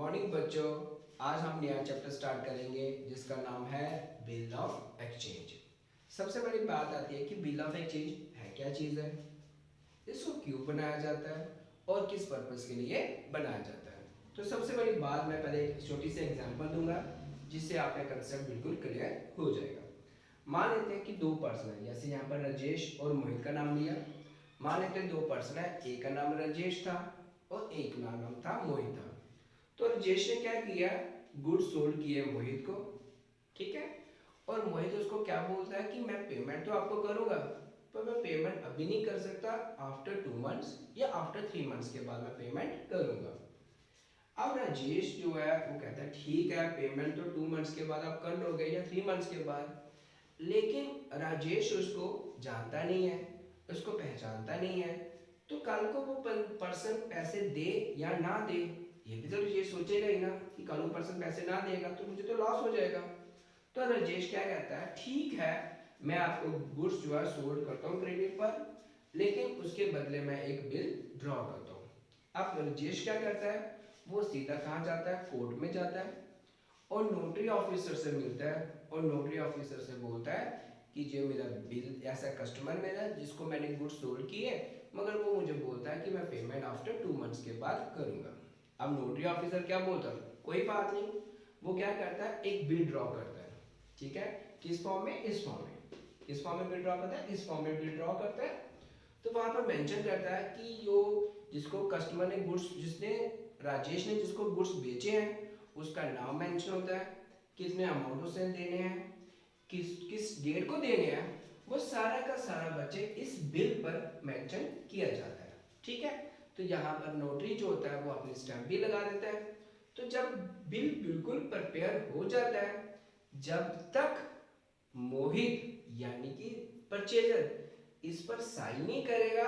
Morning बच्चों। आज हम नया चैप्टर स्टार्ट करेंगे जिसका नाम है बिल ऑफ एक्सचेंज। सबसे बड़ी बात आती है कि बिल ऑफ एक्सचेंज है क्या चीज़ है, इसको क्यों बनाया जाता है और किस पर्पस के लिए बनाया जाता है। तो सबसे बड़ी बात, मैं पहले एक छोटी सी एग्जांपल दूंगा जिससे आपका कंसेप्ट बिल्कुल क्लियर हो जाएगा। मान लेते हैं कि दो पर्सन है, जैसे यहाँ पर राजेश और मोहित का नाम लिया। मान लेते हैं दो पर्सन है, एक का नाम राजेश था और एक का नाम था मोहित था। तो राजेश ने क्या किया, गुड सोल्ड किए मोहित को, ठीक है। और मोहित उसको क्या बोलता है कि मैं पेमेंट तो आपको करूंगा, पर मैं पेमेंट अभी नहीं कर सकता, आफ्टर 2 मंथ्स या आफ्टर 3 मंथ्स के बाद मैं पेमेंट करूंगा। अब राजेश जो है वो कहता है ठीक है, पेमेंट तो 2 मंथ्स के बाद आप कर लोगे या 3 मंथ्स के बाद। लेकिन राजेश उसको जानता नहीं है, उसको पहचानता नहीं है, तो कल को वो पर्सन पैसे दे या ना दे, ये भी तो राजेश सोचेगा ही ना कि कल वो पर्सन पैसे ना देगा तो मुझे तो लॉस हो जाएगा। तो राजेश क्या कहता है, ठीक है मैं आपको गुड्स जो है सोल्ड करता हूँ क्रेडिट पर, लेकिन उसके बदले मैं एक बिल ड्रॉ करता हूँ। अब राजेश क्या करता है, वो सीधा कहाँ जाता है, कोर्ट में जाता है और नोटरी ऑफिसर से मिलता है और नोटरी ऑफिसर से बोलता है कि जो मेरा बिल, ऐसा कस्टमर मेरा जिसको मैंने गुड्स सोल्ड किए, मगर वो मुझे बोलता है कि मैं पेमेंट आफ्टर 2 मंथ्स के बाद करूंगा। अब नोटरी ऑफिसर क्या बोलता है, कोई बात नहीं, वो क्या करता है एक बिल ड्रॉ करता है, ठीक है। किस फॉर्म में, इस फॉर्म में, किस फॉर्म में बिल ड्रॉ करता है, इस फॉर्म में बिल ड्रॉ करता है। तो वहां पर मेंशन करता है कि जो जिसको कस्टमर ने गुड्स, जिसने राजेश ने जिसको गुड्स बेचे हैं उसका नाम मेंशन होता है, कितने अमाउंट उसे देने हैं, किस किस डेट को देने हैं, वो सारा का सारा बच्चे इस बिल पर मेंशन किया जाता है, ठीक है। तो यहाँ पर नोटरी जो होता है वो अपनी स्टैंप भी लगा देता है। तो जब बिल बिल्कुल प्रिपेयर हो जाता है, जब तक मोहित यानी कि परचेजर इस पर साइन नहीं करेगा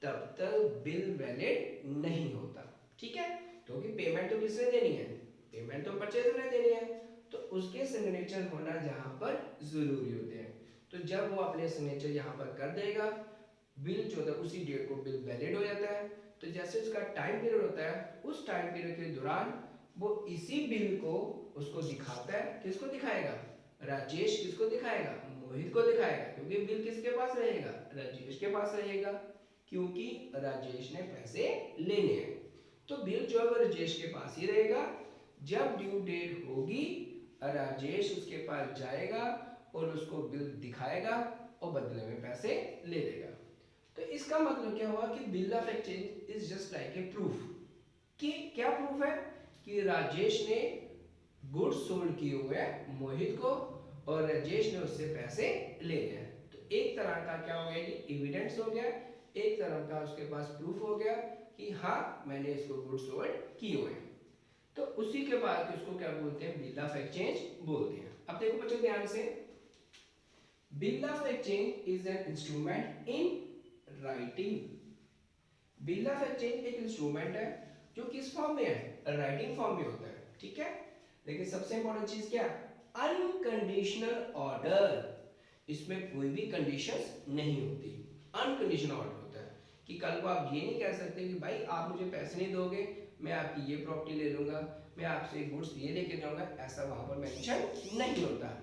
तब तक बिल वैलिड नहीं होता, ठीक है। क्योंकि पेमेंट तो किसने देनी है, पेमेंट तो परचेजर ने देनी है, तो उसके सिग्नेचर होना यहाँ पर जरूरी होते हैं। तो जब वो अपने सिग्नेचर यहाँ पर कर देगा, बिल जो होता है उसी डेट को बिल वैलिड हो जाता है। तो जैसे उसका टाइम पीरियड होता है, उस टाइम पीरियड के दौरान वो इसी बिल को उसको दिखाता है। किसको दिखाएगा, राजेश किसको दिखाएगा, मोहित को दिखाएगा, क्योंकि बिल किसके पास रहेगा, राजेश के पास रहेगा, क्योंकि राजेश ने पैसे लेने हैं। तो बिल जो है राजेश के पास ही रहेगा। जब ड्यू डेट होगी राजेश उसके पास जाएगा और उसको बिल दिखाएगा और बदले में पैसे ले लेगा। तो इसका मतलब क्या हुआ कि bill of exchange is just like a proof. कि क्या प्रूफ है कि राजेश ने गुड्स सोल्ड किए हुए हैं मोहित को और राजेश ने उससे पैसे ले लिए। तो एक तरह का क्या हो गया, ये एविडेंस हो गया, एक तरह का उसके पास प्रूफ हो गया कि हाँ मैंने इसको गुड्स सोल्ड किए हुए हैं। तो उसी के बाद उसको क्या बोलते हैं, बिल ऑफ एक्सचेंज बोलते हैं। अब देखो बच्चों ध्यान से, bill of exchange is an instrument in writing. Bill of exchange एक इंस्ट्रूमेंट है जो किस फॉर्म में है, राइटिंग फॉर्म में होता है, ठीक है। लेकिन सबसे इंपॉर्टेंट चीज क्या, अनकंडीशनल ऑर्डर। इसमें कोई भी कंडीशंस नहीं होती, अनकंडीशनल ऑर्डर होता है कि कल को आप ये नहीं कह सकते कि भाई आप मुझे पैसे नहीं दोगे, मैं आपकी ये प्रॉपर्टी ले लूंगा, मैं आपसे गुड्स ये लेके जाऊंगा, ऐसा वहां पर मेंशन नहीं होता।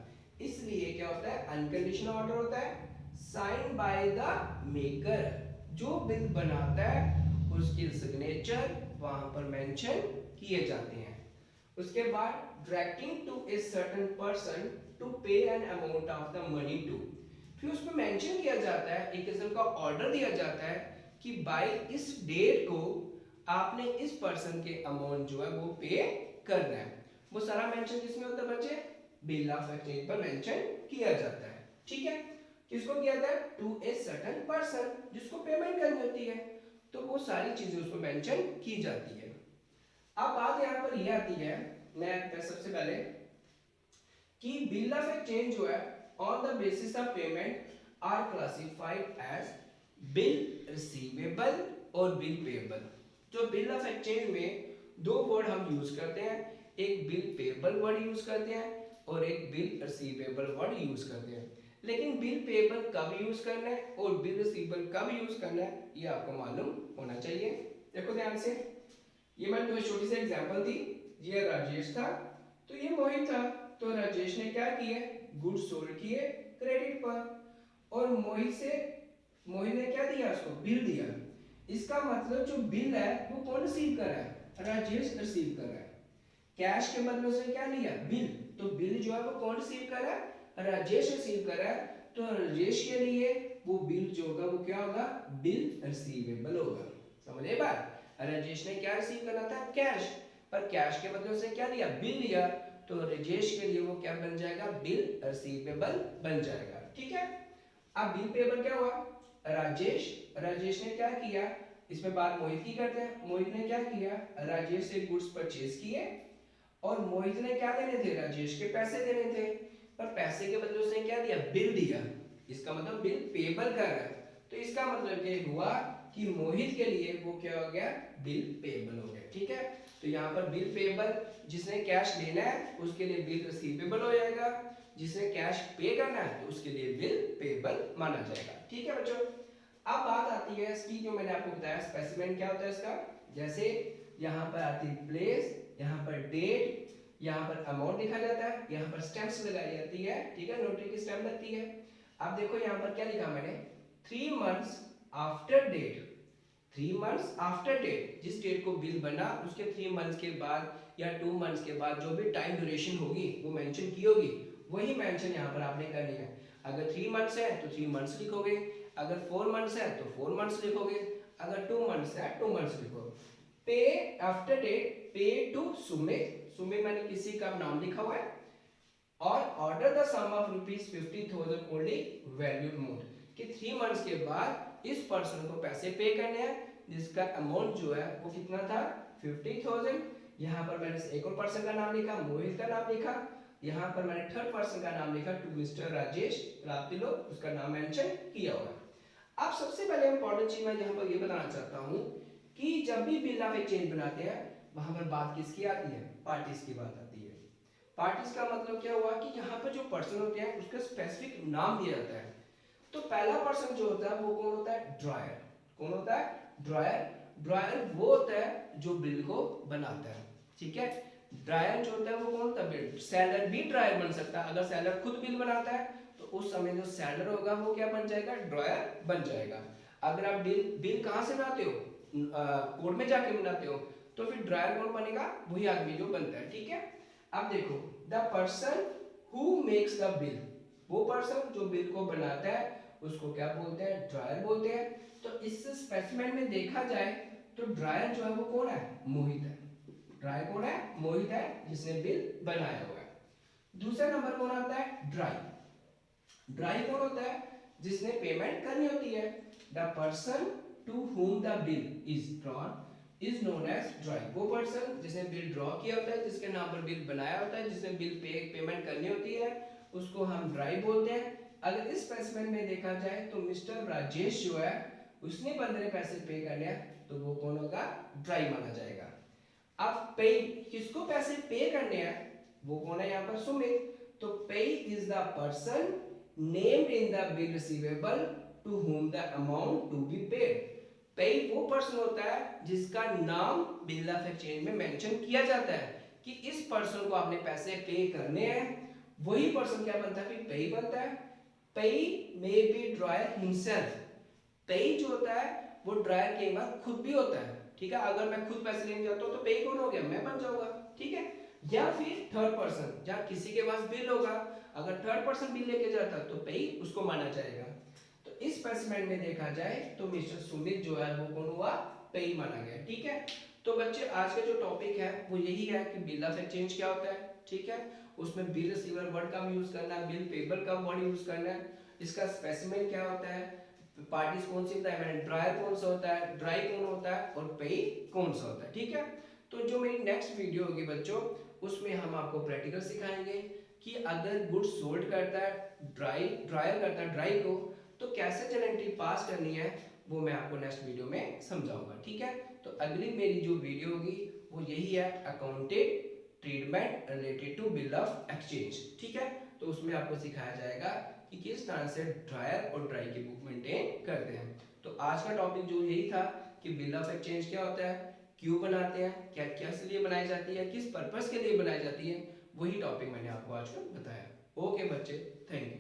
इसलिए क्या होता है, अनकंडीशनल ऑर्डर होता है, साइन बाय द मेकर। जो बिल बनाता है उसके सिग्नेचर वहां पर मेंशन किए जाते हैं। उसके बाद directing to a certain person to pay an amount of the money to, फिर उसमें मेंशन किया जाता है, एक किस्म का ऑर्डर दिया जाता है कि बाय इस डेट को आपने इस पर्सन के अमाउंट जो है वो पे करना है। वो सारा मेंशन किसमें होता है बच्चे, बिल ऑफ एक्सचेंज पर मेंशन किया जाता है, ठीक है। किसको किया जाता है, टू ए सर्टेन पर्सन, जिसको पेमेंट करनी होती है, तो वो सारी चीजें उसमें मेंशन की जाती है। अब बात यहाँ पर यह आती है, मैं सबसे पहले कि बिल ऑफ एक्सचेंज जो है on the basis of payment are classified as bill receivable और बिल पेएबल। जो बिल ऑफ एक्सचेंज में दो वर्ड हम यूज करते हैं, एक बिल पेएबल वर्ड यूज करते हैं और एक बिल रिसीवेबल वर्ड यूज करते हैं। लेकिन बिल पेएबल कब यूज करना है और बिल रिसीवेबल कब यूज करना है ये आपको मालूम होना चाहिए। देखो ध्यान से, ये मैंने तुम्हें छोटी सी एग्जांपल दी ये राजेश था, तो ये मोहित था। तो राजेश ने क्या किए, गुड्स सोल्ड किए क्रेडिट पर, और मोहित ने क्या दिया, उसको बिल दिया। इसका मतलब जो बिल है वो कौन रिसीव कर रहा है, राजेश रिसीव कर रहा है। कैश के बदले उसने क्या लिया, बिल। तो बिल जो है वो कौन रिसीव कर रहा है, राजेश रिसीव कर रहा है। तो राजेश के लिए वो बिल जो होगा वो क्या होगा, बिल रिसीवेबल होगा। समझे बात। राजेश ने क्या रिसीव करना था, कैश, पर कैश के बदले उसने क्या लिया, बिल लिया। तो राजेश के लिए वो क्या बन जाएगा, बिल रिसीवेबल बन जाएगा। ठीक है। अब बिल पेबल क्या हुआ, राजेश ने क्या किया, इसमें बात मोहित की करते हैं। मोहित ने क्या किया, राजेश से गुड्स परचेज किए, और मोहित ने क्या देने थे, राजेश के पैसे देने थे, पर पैसे के बदले उसने क्या दिया, बिल दिया। इसका मतलब बिल पेबल कर रहा है। तो इसका मतलब ये हुआ कि मोहित के लिए वो क्या हो गया, बिल पेबल हो गया। ठीक है। तो यहाँ पर बिल पेबल, जिसने कैश लेना है उसके लिए बिल रिसीवेबल हो जाएगा, जिसने कैश पे करना है तो उसके लिए बिल पेबल माना जाएगा। ठीक है बच्चों। अब बात आती है इसकी, जो मैंने आपको बताया स्पेसिमेन क्या होता है इसका। जैसे यहाँ पर आती है प्लेस, यहाँ पर डेट, यहाँ पर अमाउंट लिखा जाता है, यहाँ पर स्टैम्प्स लगाई जाती है। ठीक है, नोटरी की स्टैम्प लगती है। अब देखो यहाँ पर क्या लिखा मैंने, 3 months after date. 3 months after date, जिस डेट को बिल बना उसके 3 months के बाद या 2 months के बाद जो भी टाइम ड्यूरेशन होगी वो मेंशन की होगी, वही मेंशन यहाँ पर आपने करनी है। अगर 3 months है तो 3 months लिखोगे, अगर 4 months है तो 4 months लिखोगे, अगर 2 months है 2 months लिखोगे। Pay after date, pay to Sumit, Sumit मैंने किसी का नाम लिखा हुआ है, और order the sum of ₹50,000 only valued mode, कि 3 months के बाद इस पर्सन को पैसे पे करने हैं, जिसका अमाउंट जो है वो कितना था, 50,000। यहाँ पर मैंने एक और पर्सन का नाम लिखा, मोहित का नाम लिखा, यहाँ पर मैंने थर्ड पर्सन का नाम लिखा, टू मिस्टर राजेश राप्तिलो, उसका नाम मेंशन किया हुआ है। अब सबसे पहले इंपॉर्टेंट चीज मैं यहाँ पर ये बताना चाहता हूँ कि जब भी बिल ऑफ एक्सचेंज बनाते हैं वहां पर बात किसकी आती है, पार्टीज की बात आती है। पार्टीज का मतलब क्या हुआ कि यहाँ पर जो पर्सन होते हैं उसका स्पेसिफिक नाम दिया जाता है। तो पहला पर्सन जो होता है वो कौन होता है, ड्रायर। कौन होता है, ड्रायर। ड्रायर वो होता है जो बिल को बनाता है। ठीक है। ड्रायर जो होता है वो कौन होता है, सेलर भी ड्रायर बन सकता है। अगर सेलर खुद बिल बनाता है तो उस समय जो सेलर होगा वो क्या बन जाएगा, ड्रायर बन जाएगा। अगर आप बिल कहाँ से बनाते हो, कोर्ट में जाके बनाते हो, तो फिर ड्रायर कौन बनेगा, वही आदमी जो बनता है। ठीक है। अब देखो, the person who makes the bill, वो पर्सन जो बिल को बनाता है उसको क्या बोलते हैं, ड्रायर बोलते हैं। तो इस स्पेसिमेन में देखा जाए तो ड्रायर जो है वो कौन है, मोहित है। ड्रायर कौन है, मोहित है, जिसने बिल बनाया हुआ है। दूसरा नंबर कौन आता है, ड्राई। ड्राई कौन होता है, जिसने पेमेंट करनी होती है। The person to whom the bill is drawn is known as dry। वो पर्सन जिसने बिल ड्रॉ किया होता है, जिसके नाम पर बिल बनाया होता है, जिसने बिल पेमेंट करनी होती है, उसको हम ड्राई बोलते हैं। अगर इस स्पेसिमेन में देखा जाए तो मिस्टर राजेश जो है उसने 15 पैसे पे करने हैं, तो वो कौन होगा, ड्राई माना जाएगा। अब पे, किसको पैसे पे करने हैं, वो कौन है यहाँ पर, सुमित। तो pay is the person named in the bill receivable to whom the amount to be paid। पे वो पर्सन होता है जिसका नाम बिल ऑफ एक्सचेंज में मेंशन किया जाता है कि इस पर्सन को आपने पैसे पे करने हैं, वही पर्सन क्या बनता है, फिर पे बनता है। पे मे बी ड्रायर हिमसेल्फ। पे जो होता है वो ड्रायर के बाद खुद भी होता है। ठीक है। अगर मैं खुद पैसे लेने जाता हूँ तो पे कौन हो गया, मैं बन जाऊंगा। ठीक है। या फिर थर्ड पर्सन, जहाँ किसी के पास बिल होगा, अगर थर्ड पर्सन बिल लेके जाता तो पे उसको माना जाएगा। इस स्पेसिमेन में देखा जाए तो मिस्टर सुमित जो है वो कौन हुआ, पे ही माना गया। ठीक है। तो बच्चे आज का जो टॉपिक है वो यही है कि बिल ऑफ एक्सचेंज क्या होता है। ठीक है। उसमें बिल रिसीवर वर्ड का यूज करना है, बिल पेबल का वर्ड यूज करना है, इसका स्पेसिमेन क्या होता है, पार्टीज कौन सी होता है, मैंने ड्रायर कौन सा होता है, ड्राई कौन होता है, और पे कौन सा होता है। ठीक है। तो जो मेरी नेक्स्ट वीडियो होगी बच्चों, उसमें हम आपको प्रैक्टिकल सिखाएंगे कि अगर गुड्स सोल्ड करता है ड्रायर करता है ड्राई को, तो कैसे जर्नल एंट्री पास करनी है वो मैं आपको नेक्स्ट वीडियो में समझाऊंगा। ठीक है। तो अगली मेरी जो वीडियो होगी वो यही है, accounted treatment related to bill of exchange. ठीक है। तो उसमें आपको सिखाया जाएगा कि किस तरह से ड्रायर और ड्राई की बुक मेंटेन करते हैं। तो आज का टॉपिक जो यही था कि बिल ऑफ एक्सचेंज क्या होता है, क्यों बनाते हैं, क्या किस लिए बनाई जाती है, किस पर्पस के लिए बनाई जाती है, वही टॉपिक मैंने आपको आज का बताया। ओके बच्चे, थैंक यू।